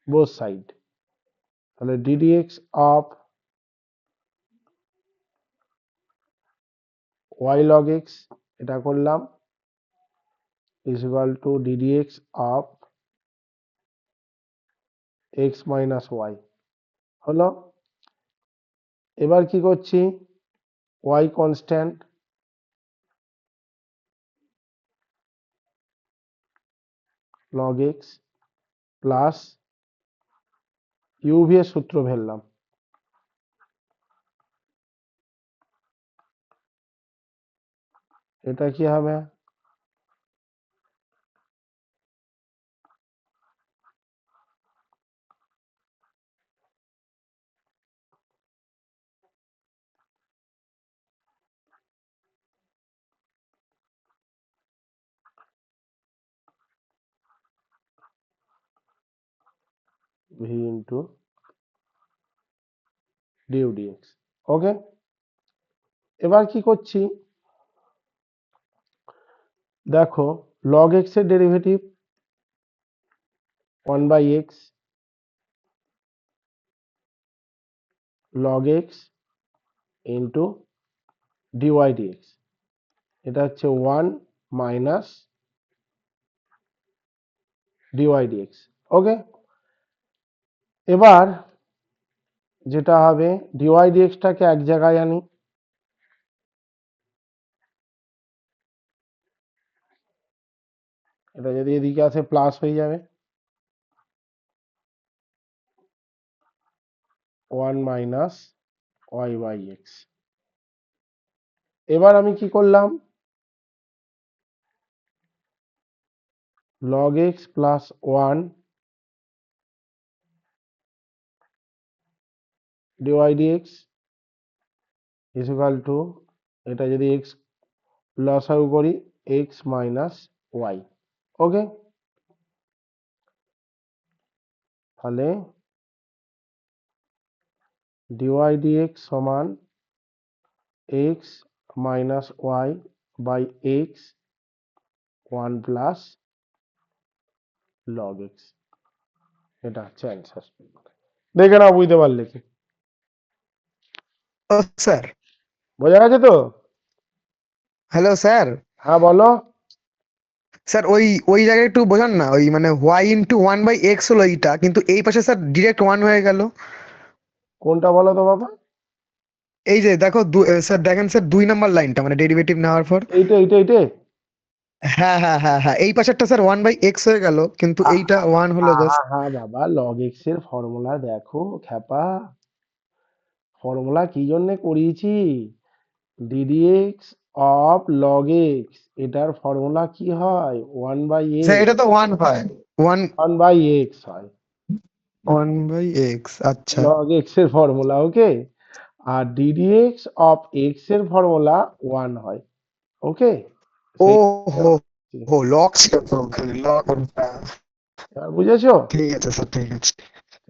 both side, তাহলে ddx of y log x এটা করলাম is equal to ddx of x minus y হলো। এবার কি করছি, y constant log x plus u v এর সূত্র ফেললাম, এটা কি হবে v into du dx. Okay, এবার কি করছি দেখো, লগ এক্স এর derivative 1/x log x into dy dx, এটা হচ্ছে 1 মাইনাস ডিওয়াই ডিএক্স। ওকে, এবার যেটা হবে ডিওয়াই ডিএক্সটাকে এক জায়গায় আনি, এটা যদি এদিকে আসে প্লাস হয়ে যাবে 1 মাইনাস ওয়াই বাই এক্স। এবার আমি কি করলাম, log x plus 1 dy dx is equal to, এটা যদি x লসাগু করি x মাইনাস ওয়াই। ওকে, তাহলে ডিওয়াই ডিএক্স সমান x minus y by x 1 plus log x, এটা হচ্ছে অ্যান্সার। দেখে নাও বুঝতে পারলে কি, ও স্যার, বোঝা গেছে তো? Hello sir. হ্যাঁ বলো। স্যার ওই ওই জায়গায় একটু বোঝান না, ওই মানে ওয়াই ইন্টু 1/x হলো এইটা, কিন্তু এই পাশে স্যার ডিরেক্ট 1 হয়ে গেল। কোনটা বলো তো বাবা? এই যে দেখো স্যার দেখেন স্যার 2 নাম্বার লাইনটা মানে ডেরিভেটিভ নেওয়ার পর। এইটা এইটা এইটা হ্যাঁ হ্যাঁ হ্যাঁ হ্যাঁ, এই পাশেরটা স্যার 1/x হয়ে গেল, কিন্তু এইটা 1 হলো জাস্ট। হ্যাঁ বাবা, লগ এক্স এর ফর্মুলা দেখো খ্যাপা, ফর্মুলা কি জন্য করিয়েছি, ডিডিএক্স অফ লগ এক্স, এটার ফর্মুলা কি হয় 1 বাই স্যার এক্স, এটা তো 1 হয়, 1 1 বাই এক্স হয় 1/x। আচ্ছা। লগ এক্স এর ফর্মুলা। ওকে, আর ডিডিএক্স অফ এক্স এর ফর্মুলা 1 হয়। ওকে, ও হো হো, লক ছিল তো, লক। এবার বুঝেছো? ঠিক আছে স্যার, ঠিক আছে।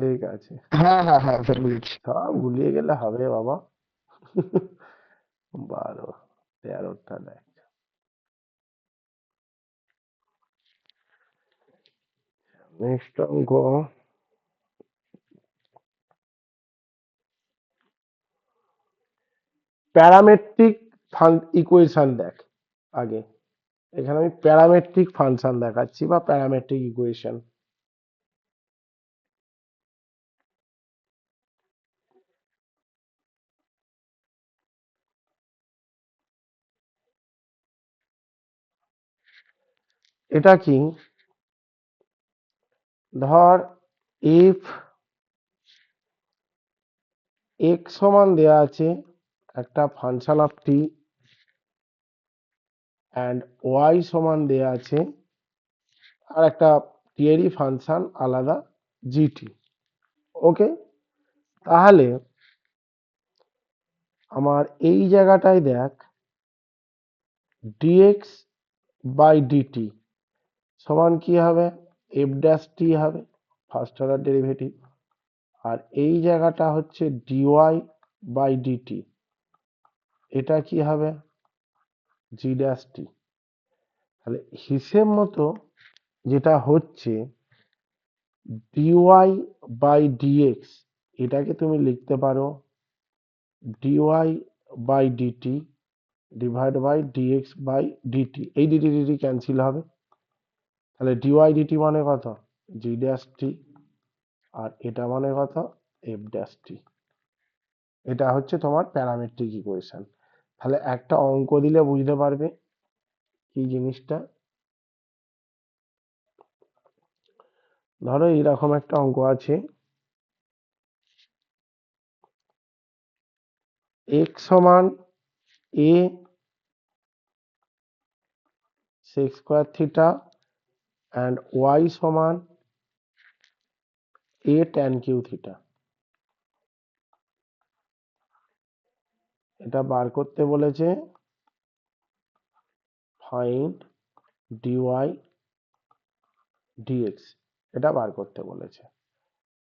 ঠিক আছে, হ্যাঁ হ্যাঁ হ্যাঁ স্যার, বুঝেছি। সব গুলিয়ে গেলে হবে বাবা। 12 13টা দেখ, নেক্সট অঙ্ক, প্যারামেট্রিক ইকুয়েশন দেখ। আগে এখানে আমি প্যারামেট্রিক ফাংশন দেখাচ্ছি বা প্যারামেট্রিক ইকুয়েশন। এটা কি, ধর ইফ এক্স সমান দেয়া আছে একটা function of t and y সমান দেয়া আছে আর একটা টি এরই ফাংশন আলাদা জিটি। ওকে, তাহলে আমার এই জায়গাটায় দেখ ডিএক্স বাই ডিটি সমান কি হবে, এফ ড্যাশ টি হবে, ফার্স্ট অর্ডার ডেরিভেটিভ। আর এই জায়গাটা হচ্ছে ডিওয়াই বাই ডিটি, এটা কি হবে জি ড্যাশ টি। তাহলে হিসেব মতো যেটা হচ্ছে ডিওয়াই বাই ডিএক্স, এটাকে তুমি লিখতে পারো dy by dt divide by dx by dt, এই ডিটি ডিটি ক্যান্সেল হবে, তাহলে ডিওয়াই ডিটি মানে কত, জি ড্যাশ টি, আর এটা মানে কত, এফ ড্যাশ টি। এটা হচ্ছে তোমার প্যারামেট্রিক ইকুয়েশন। তাহলে একটা অঙ্ক দিলে বুঝতে পারবে কি জিনিসটা। ধরো এইরকম একটা অঙ্ক আছে, x সমান a sec square theta and y সমান a tan কিউ থিটা। এটা বার করতে বলেছে, ফাইন্ড dy dx, এটা বার করতে বলেছে।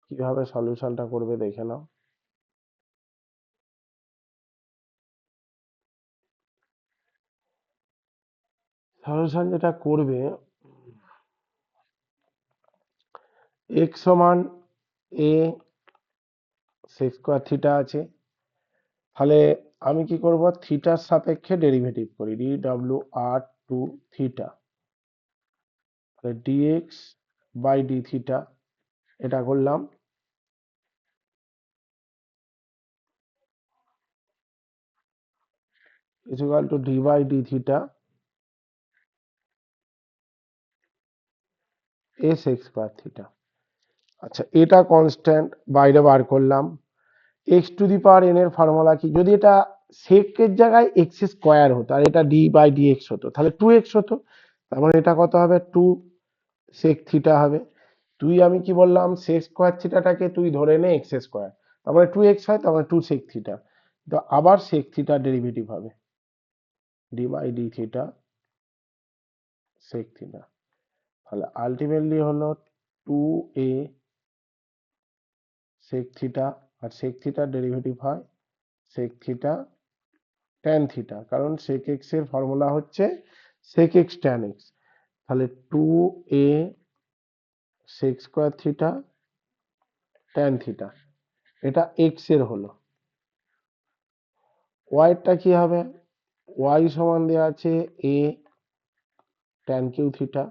কিভাবে সলিউশনটা করবে দেখে নাও। সলিউশন যেটা করবে, x সমান a sec স্কয়ার থিটা আছে, তাহলে আমি কি করব, থিটার সাপেক্ষে ডেরিভেটিভ করি, ডি ডাব্লিউ আর টু থিটা, তাহলে ডিএক্স বাই ডি থিটা, এটা করলাম, is equal to d by d theta a sec square theta. আচ্ছা, এটা কনস্ট্যান্ট বাইরে বার করলাম। x two the power n এর ফর্মুলা কি, যদি এটা sec এর জায়গায় x স্কয়ার হতো আর এটা d বাই dx হতো তাহলে 2x হতো, তার মানে এটা কত হবে, 2 sec থিটা হবে। আমি কি বললাম, sec স্কয়ার থিটাটাকে তুই ধরে নে x স্কয়ার, তার মানে 2x হয়, তার মানে 2 sec থিটা, তো আবার sec থিটা ডেরিভেটিভ হবে, d by d theta sec theta. তাহলে আলটিমেটলি হলো 2a sec থিটা, আর sec থিটার ডেরিভেটিভ হয় sec থিটা tan থিটা, কারণ sec x এর ফর্মুলা হচ্ছে sec x tan x। তাহলে 2a sec square theta tan theta, এটা x এর হলো। y টা কি হবে, y সমান দেওয়া আছে a tan cube theta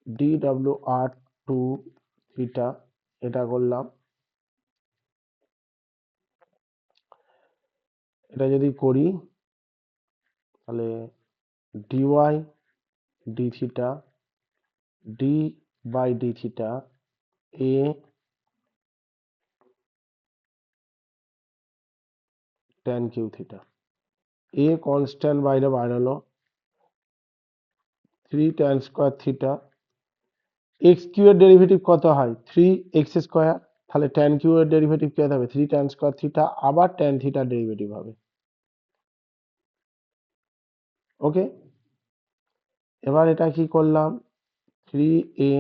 d ডাব্লিউ আর টু থিটা, এটা করলাম। এটা যদি করি তাহলে dy d theta d by d theta a tan cube theta, a constant বাইরে বার হলো, 3 tan square theta, x cube এর ডেরিভেটিভ কত হয়, 3x স্কয়ার, তাহলে tan কিউ এর ডেরিভেটিভ কি হবে, 3 tan স্কয়ার থিটা, আবার tan থিটার ডেরিভেটিভ হবে। ওকে, এবার এটা কি করলাম, 3a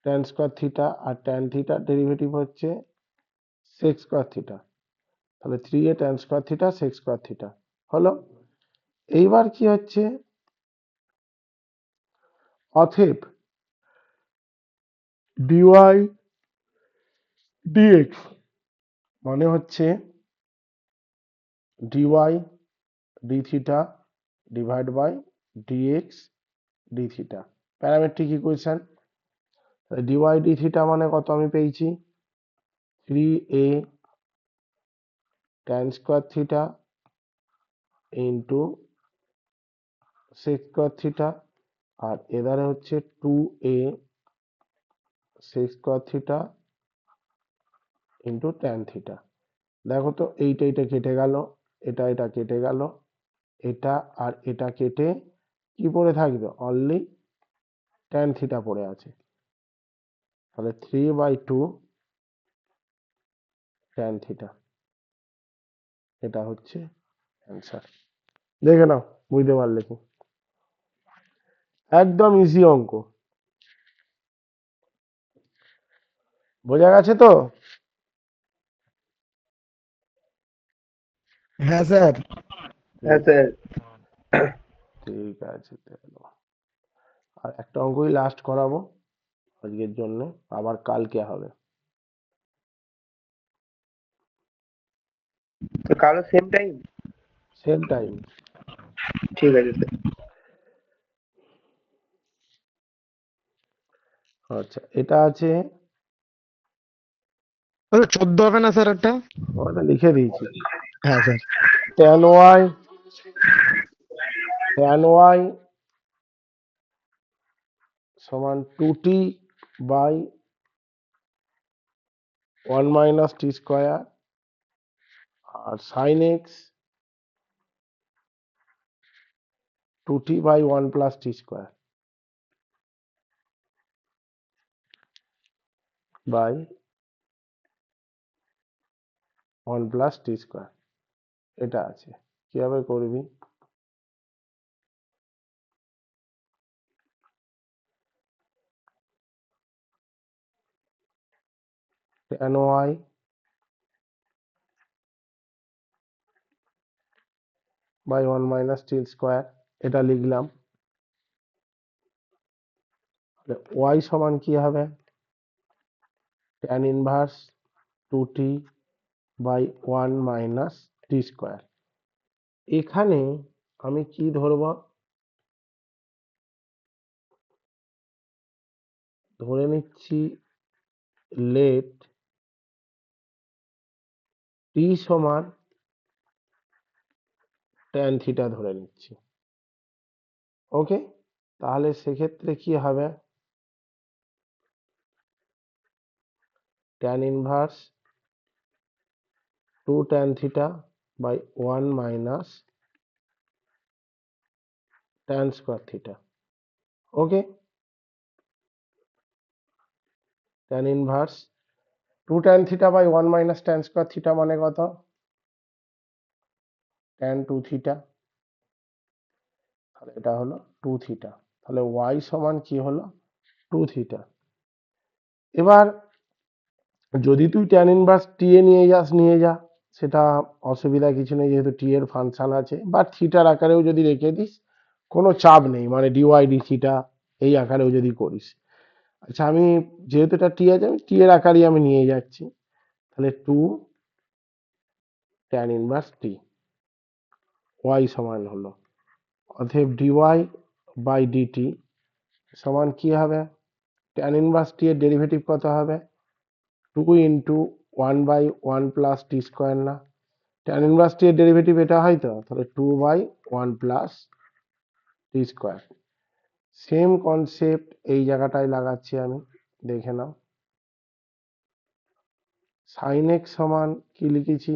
tan স্কয়ার থিটা আর tan থিটার ডেরিভেটিভ হচ্ছে sec স্কয়ার থিটা, তাহলে 3a tan square theta sec square theta হলো। এইবার কি হচ্ছে, অতএব dy dx মানে হচ্ছে dy d theta divide by dx d theta, parametric equation. dy d theta মানে কত আমি পেয়েছি, 3a tan square theta into sec square theta, আর এধারে হচ্ছে 2a sec square theta into tan theta. দেখো তো এইটা এটা কেটে গেল, এটা কেটে গেল, এটা আর এটা কেটে কি পড়ে থাকবে, অনলি tan থিটা পড়ে আছে, তাহলে 3/2 tan থিটা, এটা হচ্ছে অ্যান্সার। দেখে নাও বুঝতে পারলে কি, একদম ইজি অঙ্ক, বোঝা গেছে তো। হ্যাঁ স্যার। হ্যাঁ স্যার। ঠিক আছে, আর একটা অঙ্কই লাস্ট করাবো আজকের জন্য, আবার কালকে হবে। তো কালো সেম টাইম। Same time. ঠিক আছে স্যার। আচ্ছা, এটা আছে, তাহলে 14 হবে না স্যার এটা? ওটা লিখে দিয়েছি। হ্যাঁ স্যার। tan y সমান 2t by 1 minus t square, আর sin x 2t by 1 plus t square by 1 plus t square. এটা আছে, কিভাবে করবি? tan y by 1 minus t square, এটা লিখলাম। y সমান কি হবে? tan inverse 2t by 1 minus t square. এখানে আমি কি ধরব? ধরে নিচ্ছি লেট টি সমান tan থিটা ধরে নিচ্ছি। ওকে, তাহলে সেক্ষেত্রে কি হবে? tan inverse 2 tan theta by 1 minus tan square theta. Okay, tan inverse 2 tan theta by 1 minus tan square theta মানে কত? tan 2 theta. তাহলে এটা হলো 2 থিটা। তাহলে y সমান কি হলো? 2 থিটা। এবার যদি তুই tan ইনভার্স টি এ নিয়ে যা, সেটা অসুবিধা কিছু নেই, যেহেতু টি এর ফাংশন আছে, বা থিটার আকারেও যদি রেখে দিস কোনো চাপ নেই, মানে ডিওয়াই ডি থিটা এই আকারেও যদি করিস। আচ্ছা, আমি যেহেতু এটা টি আছে, আমি টি এর আকারই আমি নিয়ে যাচ্ছি। তাহলে 2 tan ইনভার্স টি, ওয়াই সমান হলো, অতএব ডিওয়াই বাই ডিটি সমান কি হবে? tan ইনভার্স টি এর ডেরিভেটিভ কত হবে? 2 into 1 by 1 plus t square না? tan ইনভার্স টি এর ডেরিভেটিভ এটা হয় তো, তাহলে 2 by 1 plus t square. Same concept এই জায়গাটায় লাগাচ্ছি আমি, দেখে নাও। sin x সমান কি লিখেছি?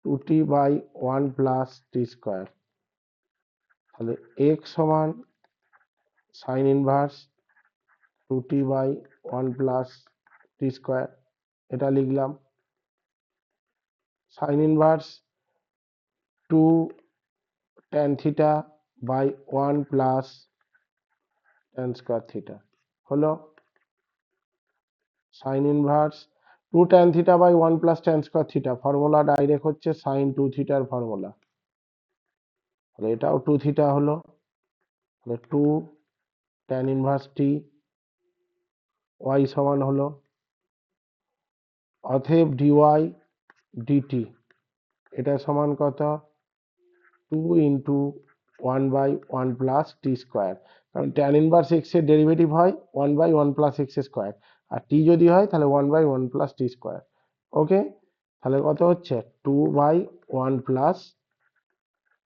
2t by 1 plus t square. তাহলে x সমান sin inverse 2t by 1 plus t square, এটা লিখলাম। sin inverse 2 tan theta by 1 plus tan square theta হলো। sin inverse 2 tan theta by 1 plus tan square theta, formula direct হচ্ছে sin 2 থিটার formula. তাহলে এটাও 2 theta হলো। তাহলে 2 tan ইনভার্স টি, y সমান হলো, অতএব ডিওয়াই ডিটি এটা সমান কত? 2 into 1 by 1 plus t square. কারণ tan ইনভার্স এক্স এর ডেরিভেটিভ হয় 1 বাই 1 প্লাস এক্স স্কোয়ার, আর টি যদি হয় তাহলে 1 by 1 plus t square. Okay, তাহলে কত হচ্ছে? 2 by 1 plus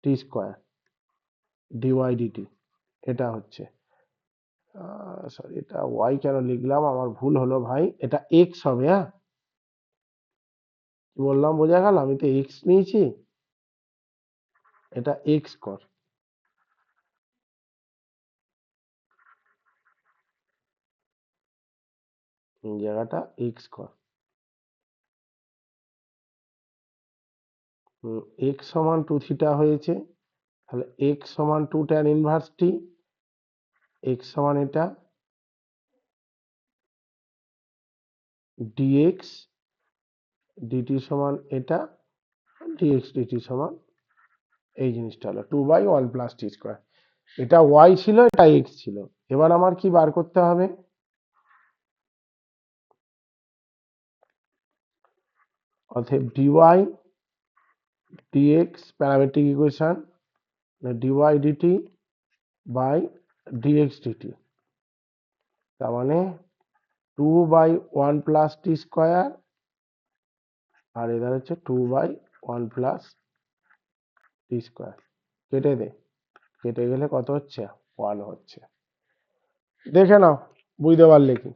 t square dy dt. এটা হচ্ছে, সরি, এটা ওয়াই কেন লিখলাম, আমার ভুল হলো ভাই, এটা এক্স হবে। হ্যাঁ, কি বললাম বোঝা গেল? আমি তো এক্স নিয়েছি, এটা এক্স কর। এই জায়গাটা এক্স কর। এক্স সমান 2 থিটা হয়েছে, তাহলে এক্স সমান 2 tan ইনভার্স টি, এক্স সমান এটা ডিএক্স ডিটি সমান এটা, ডিএক্স ডিটি সমান এই জিনিসটা হলো 2 বাই 1 প্লাস টি স্কোয়ার। এটা ওয়াই ছিল, এটা এক্স ছিল। এবার আমার কি বার করতে হবে? অতএব dy dx parametric equation dy dt by dx dt, তার মানে 2/1 প্লাস টি স্কোয়ার আর এদের হচ্ছে 2/1 প্লাস টি স্কোয়ার। কেটে দে, কেটে গেলে কত হচ্ছে 1 হচ্ছে। দেখে নাও বুঝতে পারলে কি।